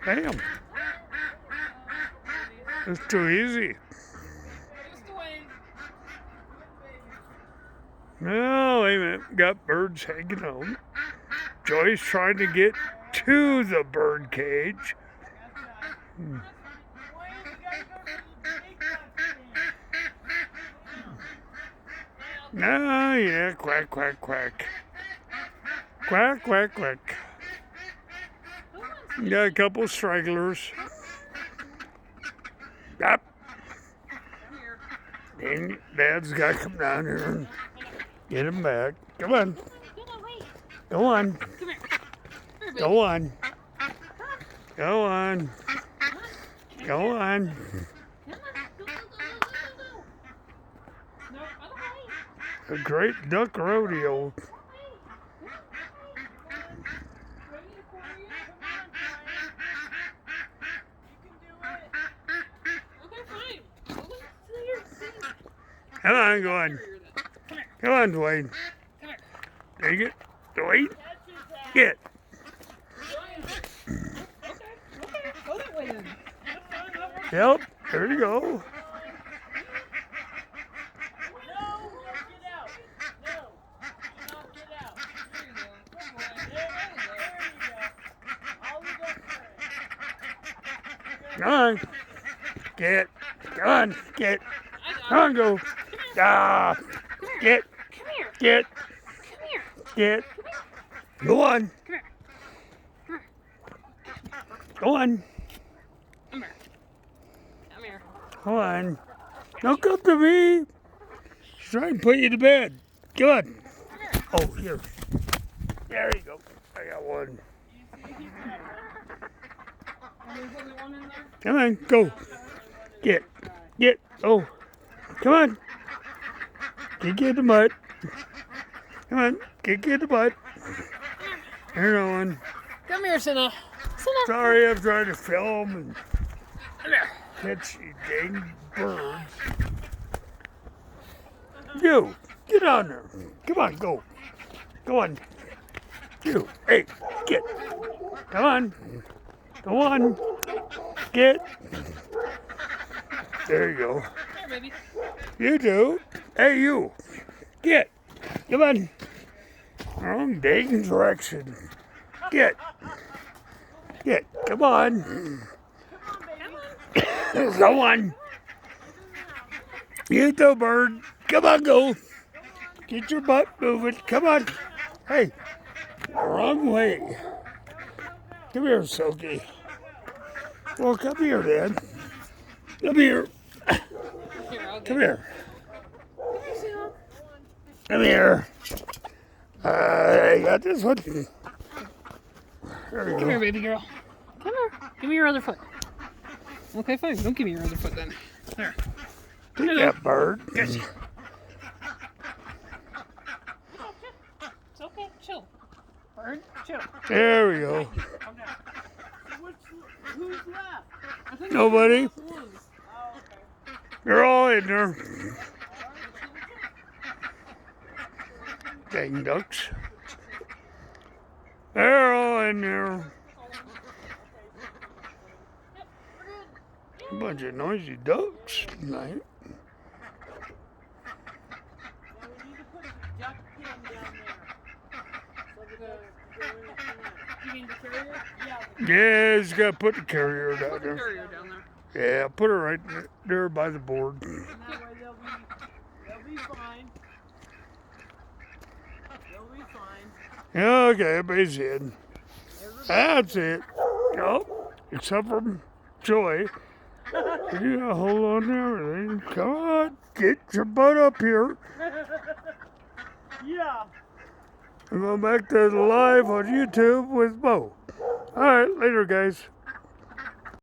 Damn. It's too easy. No, wait a minute. Got birds hanging on. Joy's trying to get to the bird cage. No, yeah, quack, quack, quack. Quack, quack, quack. Got a couple stragglers. Yep. And Dad's got to come down here and get him back. Come on. Go on. Go on. Go on. Go on. A great duck rodeo. Come on, go on. Come on, Dwayne. Take it. Dwayne. Get. Yep, there you go. Come on. Get. Come on. Get. Come on, go. Ah. Get. Get. Get. Go on. Go on. Come here. Come here. Come on. Don't come to me. She's trying to put you to bed. Come on. Oh, here. There you go. I got one. Come on, go. Get. Get. Oh. Come on. Get in the mud. Come on. Get in the mud. There's one. Come here, Cinna. Sorry, I'm trying to film and catch you dang birds. You, get on there. Come on, go. Go on. You, hey, get. Come on. Go on. Get. There you go. Here, baby. You do. Hey, you. Get. Come on. Wrong dang direction. Get. Get. Come on. Go on. You too, bird. Come on, go. Get your butt moving. Come on. Hey. Wrong way. Come here, Silky. Well, come here, then. Come here. Come here. Come here. I got this one. There we go. Come here, baby girl. Come here. Give me your other foot. Okay, fine. Don't give me your other foot then. There. Take that bird. Gotcha. It's okay. Chill. Bird, chill. There we go. Who's left? Nobody. Oh, okay. They're all in there. Dang ducks. They're all in there. A bunch of noisy ducks tonight. Well, we need to put a duck pen down there. You mean the carrier? Yeah. Yeah, he's got to put the carrier down Put the there. carrier down there. Yeah, put her right there by the board. And that way they'll be fine. They'll be fine. Yeah, okay, everybody's in. That's it. Oh, except for Joy. You gotta hold on to everything. Come on, get your butt up here. Yeah. I'm going back to the live on YouTube with Bo. All right, later, guys.